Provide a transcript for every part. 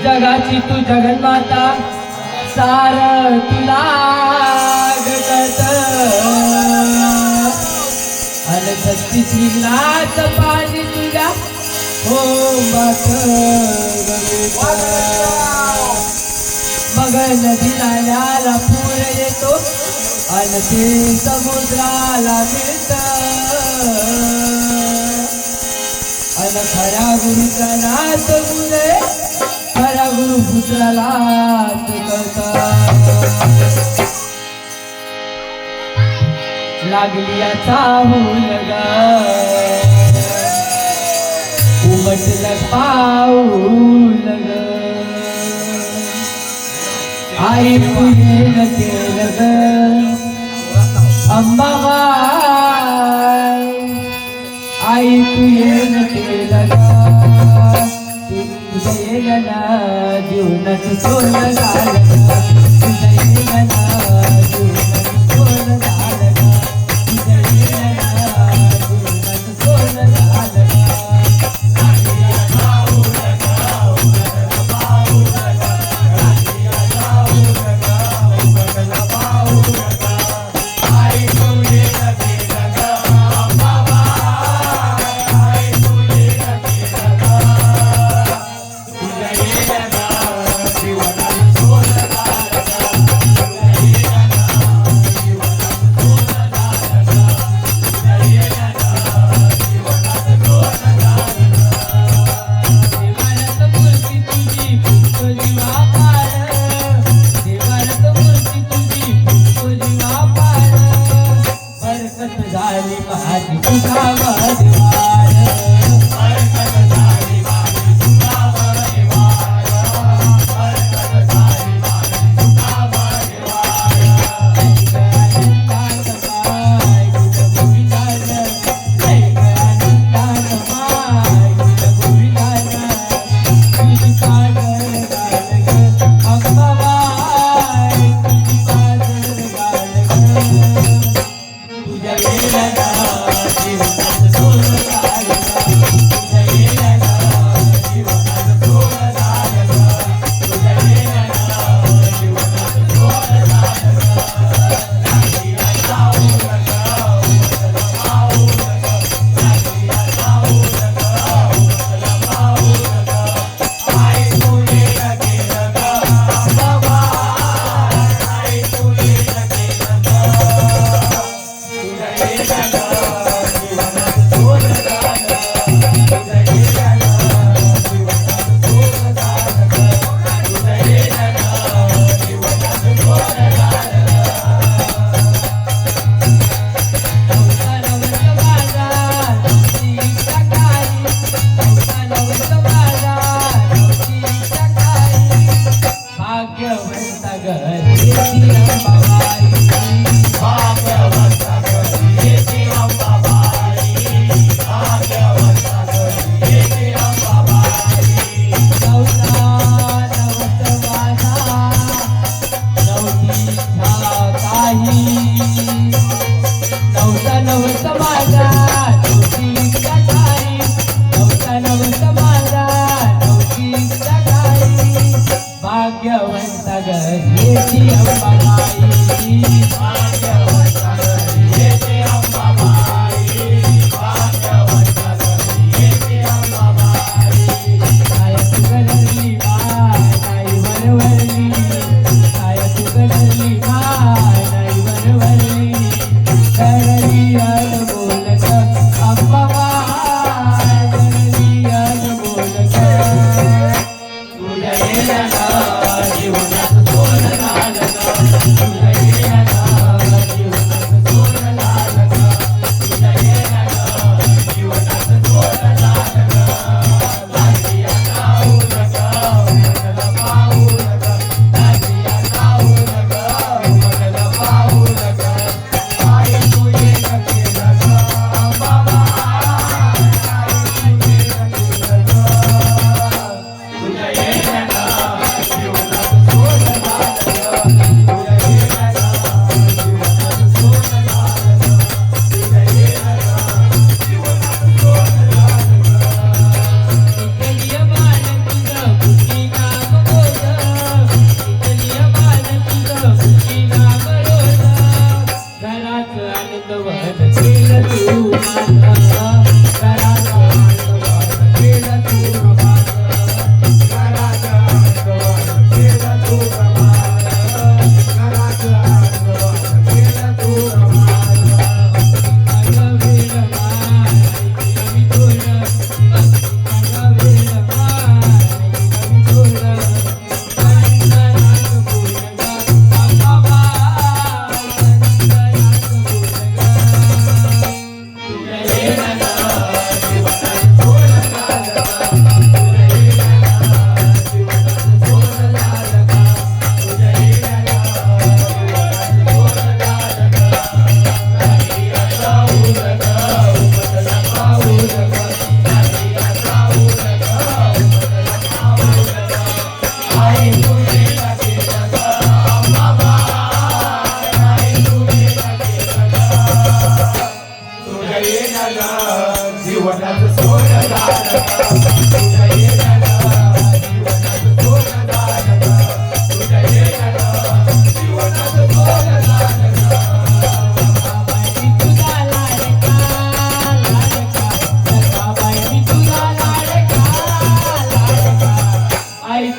जगाची तू जगन्माता सार तुला गगत अन सत्तीची नाच पाणी तुझ्या हो बात मग नदी नाल्याला पूर येतो अन ते समुद्राला मिळत अन खऱ्या गुरुचा नाच मुले खऱ्या गुरुपुत्राला लागली याचा मुलग उमटलं पाऊल ग आई पुढे केलं ग अंबाबाई आई तुझे केलं ग तुझे गला जीवनात सोनं झालं तुझे गला जीवनात सोनं झालं तुझे गला जीवनात सोनं झालं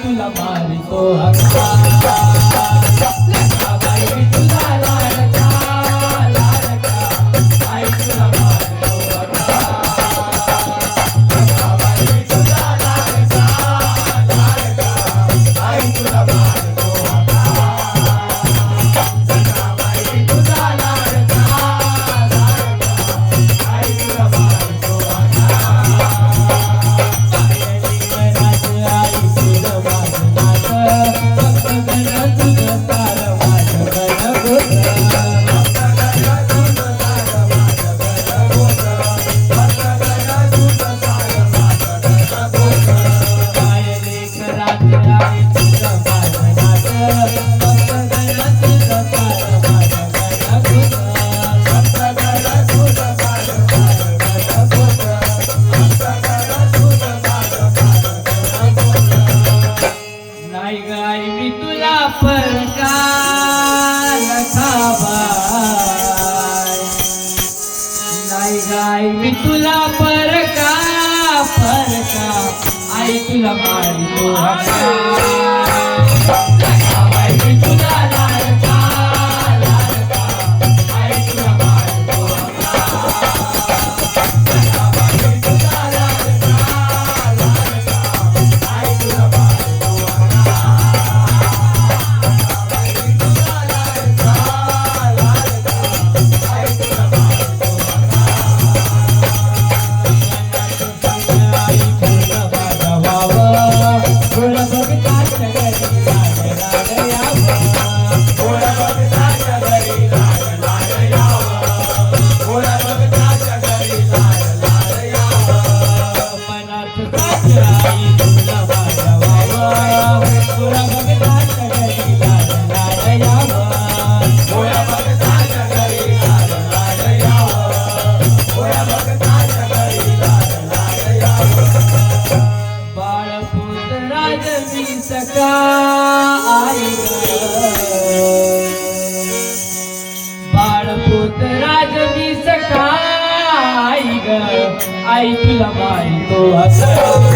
तुला मारितो हक्का लखाबाई मी तुला लाडका लाडका आई तुला मारितो हक्का लखाबाई मी तुला लाडका लाडका आई तुला मारितो हक्का लखाबाई मी तुला लाडका लाडका आई तुला मारितो हक्का नाही गाय मी तुला परका लखाबाई नाही गाय मी तुला परका परका आई तुला मारितो हक्का लखाबाई मी तुला लाडका लाडका आई तुला मारितो हक्का लखाबाई मी तुला लाडका लाडका आई तुला मारितो हक्का सका आई बाळपूत राज मी सका आई ग आई तुला मारितो हक्का